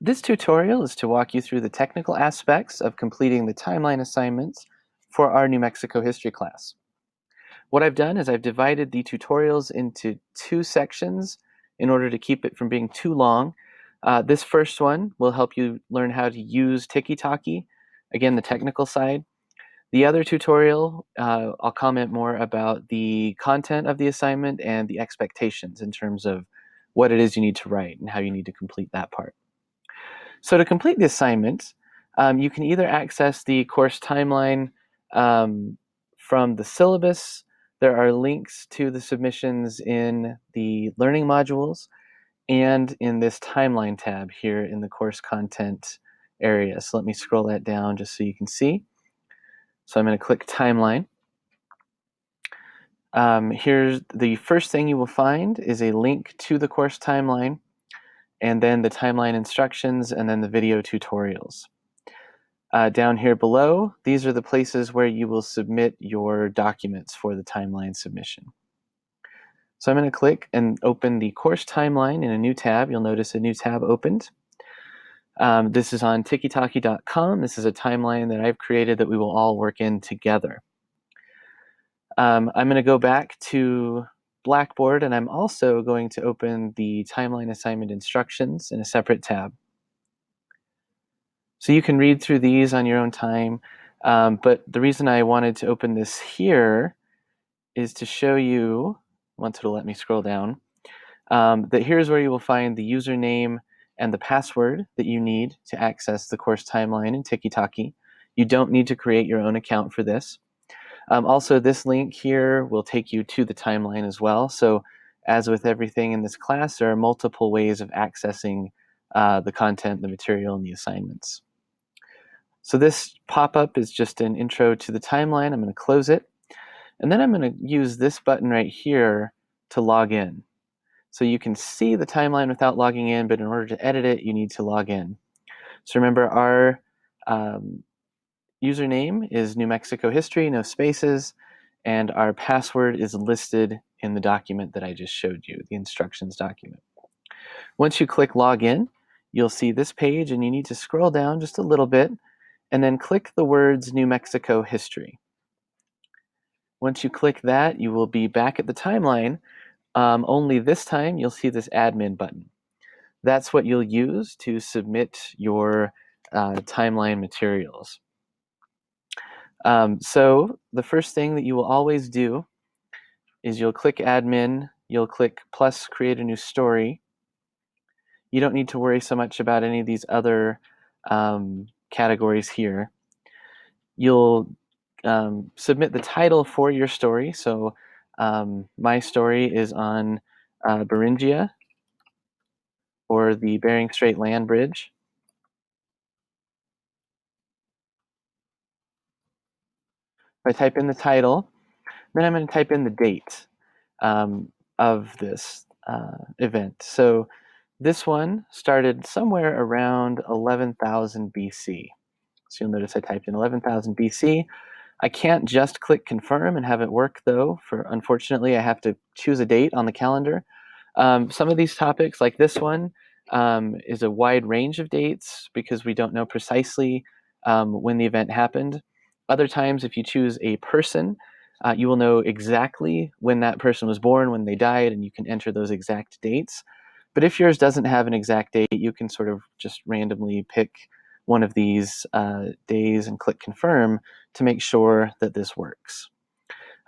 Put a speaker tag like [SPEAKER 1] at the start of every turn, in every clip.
[SPEAKER 1] This tutorial is to walk you through the technical aspects of completing the timeline assignments for our New Mexico history class. What I've done is I've divided the tutorials into two sections in order to keep it from being too long. This first one will help you learn how to use Tiki-Toki, again, the technical side. The other tutorial, I'll comment more about the content of the assignment and the expectations in terms of what it is you need to write and how you need to complete that part. So to complete the assignment, you can either access the course timeline from the syllabus. There are links to the submissions in the learning modules and in this timeline tab here in the course content area. So let me scroll that down just so you can see. So I'm going to click timeline. Here's the first thing you will find is a link to the course timeline, and then the timeline instructions, and then the video tutorials. Down here below, these are the places where you will submit your documents for the timeline submission. So I'm going to click and open the course timeline in a new tab. You'll notice a new tab opened. This is on Tiki-Toki.com. This is a timeline that I've created that we will all work in together. I'm going to go back to Blackboard, and I'm also going to open the timeline assignment instructions in a separate tab. So you can read through these on your own time, but the reason I wanted to open this here is to show you, once it'll let me scroll down, that here's where you will find the username and the password that you need to access the course timeline in Tiki-Toki. You don't need to create your own account for this. Also, this link here will take you to the timeline as well. So as with everything in this class, there are multiple ways of accessing the content, the material, and the assignments. So this pop-up is just an intro to the timeline. I'm going to close it. And then I'm going to use this button right here to log in. So you can see the timeline without logging in, but in order to edit it, you need to log in. So remember, our username is New Mexico History, no spaces, and our password is listed in the document that I just showed you, the instructions document. Once you click Login, you'll see this page, and you need to scroll down just a little bit, and then click the words New Mexico History. Once you click that, you will be back at the timeline, only this time you'll see this admin button. That's what you'll use to submit your timeline materials. So the first thing that you will always do is you'll click admin, you'll click plus create a new story. You don't need to worry so much about any of these other categories here. You'll submit the title for your story. So my story is on Beringia, or the Bering Strait Land Bridge. If I type in the title, then I'm going to type in the date of this event. So this one started somewhere around 11,000 BC. So you'll notice I typed in 11,000 BC. I can't just click confirm and have it work, though. Unfortunately, I have to choose a date on the calendar. Some of these topics, like this one, is a wide range of dates because we don't know precisely when the event happened. Other times, if you choose a person, you will know exactly when that person was born, when they died, and you can enter those exact dates. But if yours doesn't have an exact date, you can sort of just randomly pick one of these days and click confirm to make sure that this works.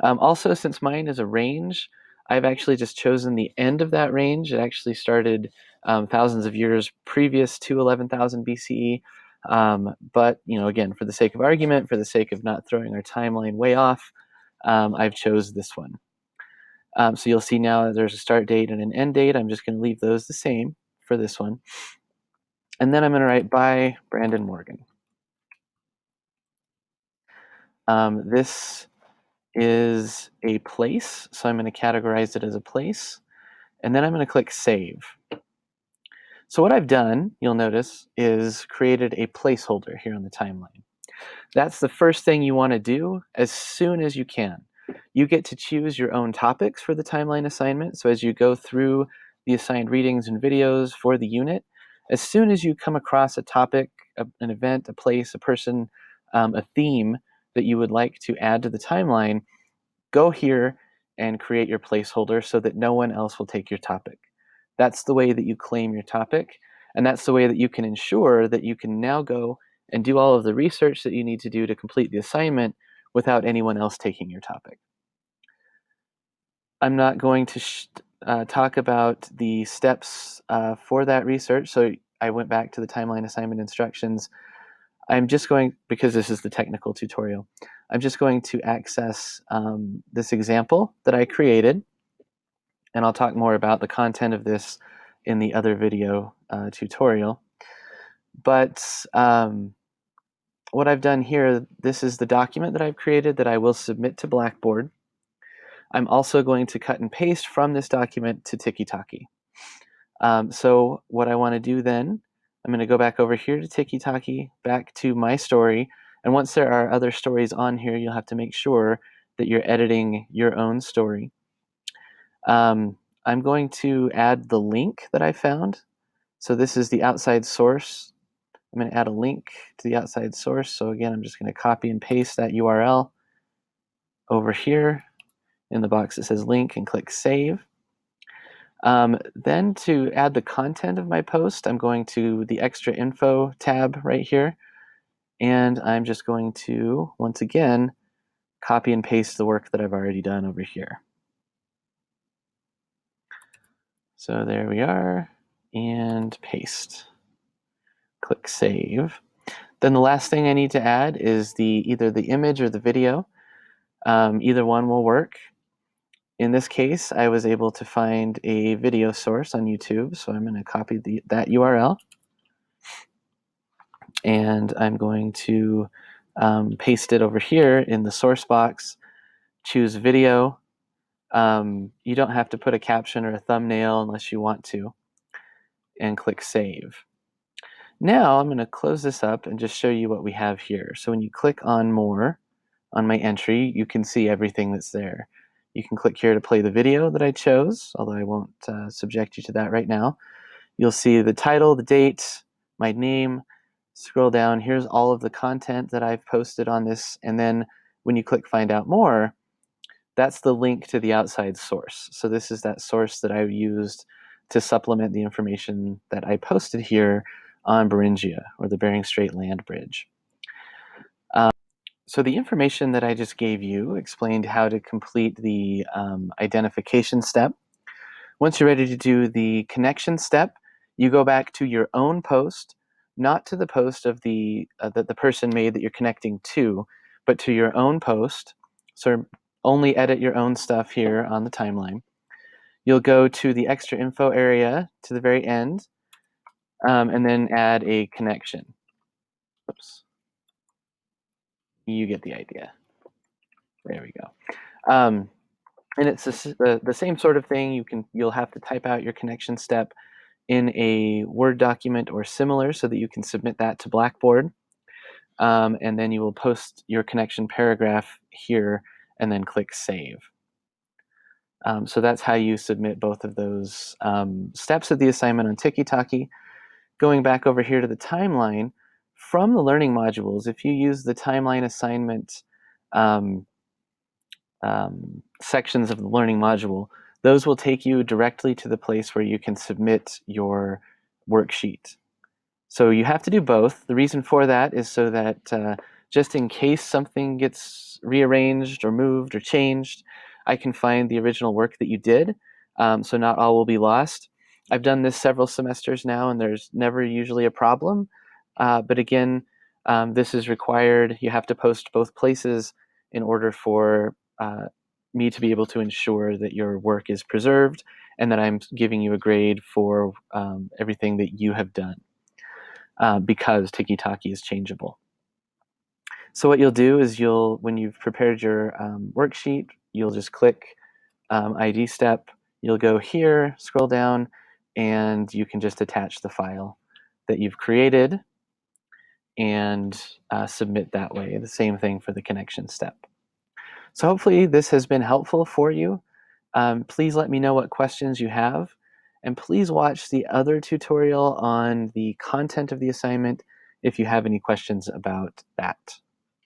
[SPEAKER 1] Also, since mine is a range, I've actually just chosen the end of that range. It actually started thousands of years previous to 11,000 BCE. But, again, for the sake of argument, for the sake of not throwing our timeline way off, I've chose this one. So you'll see now there's a start date and an end date. I'm just going to leave those the same for this one. And then I'm going to write by Brandon Morgan. This is a place, so I'm going to categorize it as a place. And then I'm going to click Save. So what I've done, you'll notice, is created a placeholder here on the timeline. That's the first thing you want to do as soon as you can. You get to choose your own topics for the timeline assignment. So as you go through the assigned readings and videos for the unit, As soon as you come across a topic, an event, a place, a person, a theme that you would like to add to the timeline, go here and create your placeholder so that no one else will take your topic. That's the way that you claim your topic, and that's the way that you can ensure that you can now go and do all of the research that you need to do to complete the assignment without anyone else taking your topic. I'm not going to talk about the steps for that research, so I went back to the timeline assignment instructions. I'm just going, because this is the technical tutorial, I'm just going to access this example that I created, and I'll talk more about the content of this in the other video tutorial. But what I've done here, this is the document that I've created that I will submit to Blackboard. I'm also going to cut and paste from this document to Tiki-Toki. So what I want to do then, I'm going to go back over here to Tiki-Toki, back to my story, and once there are other stories on here, you'll have to make sure that you're editing your own story. I'm going to add the link that I found. So this is the outside source. I'm going to add a link to the outside source. So again, I'm just going to copy and paste that URL over here in the box that says link and click save. Then to add the content of my post, I'm going to the extra info tab right here. And I'm just going to, once again, copy and paste the work that I've already done over here. So there we are, and paste. Click save. Then the last thing I need to add is either the image or the video. Either one will work. In this case, I was able to find a video source on YouTube, so I'm going to copy that URL. And I'm going to paste it over here in the source box, choose video. You don't have to put a caption or a thumbnail unless you want to, and click save. Now I'm going to close this up and just show you what we have here. So when you click on more on my entry, you can see everything that's there. You can click here to play the video that I chose, although I won't subject you to that right now. You'll see the title, the date, my name. Scroll down, here's all of the content that I've posted on this, and then when you click find out more, that's the link to the outside source. So this is that source that I used to supplement the information that I posted here on Beringia, or the Bering Strait Land Bridge. So the information that I just gave you explained how to complete the identification step. Once you're ready to do the connection step, you go back to your own post, not to the post of that the person made that you're connecting to, but to your own post. So only edit your own stuff here on the timeline. You'll go to the extra info area to the very end, and then add a connection. Oops. You get the idea. There we go. And it's the same sort of thing. You'll have to type out your connection step in a Word document or similar so that you can submit that to Blackboard. And then you will post your connection paragraph here and then click save. So that's how you submit both of those steps of the assignment on Tiki-Toki. Going back over here to the timeline, from the learning modules, if you use the timeline assignment sections of the learning module, those will take you directly to the place where you can submit your worksheet. So you have to do both. The reason for that is so that just in case something gets rearranged or moved or changed, I can find the original work that you did, so not all will be lost. I've done this several semesters now, and there's never usually a problem. But again, this is required. You have to post both places in order for me to be able to ensure that your work is preserved and that I'm giving you a grade for everything that you have done. Because Tiki-Toki is changeable. So what you'll do is when you've prepared your worksheet, you'll just click ID step. You'll go here, scroll down, and you can just attach the file that you've created and submit that way. The same thing for the connection step. So hopefully this has been helpful for you. Please let me know what questions you have. And please watch the other tutorial on the content of the assignment if you have any questions about that.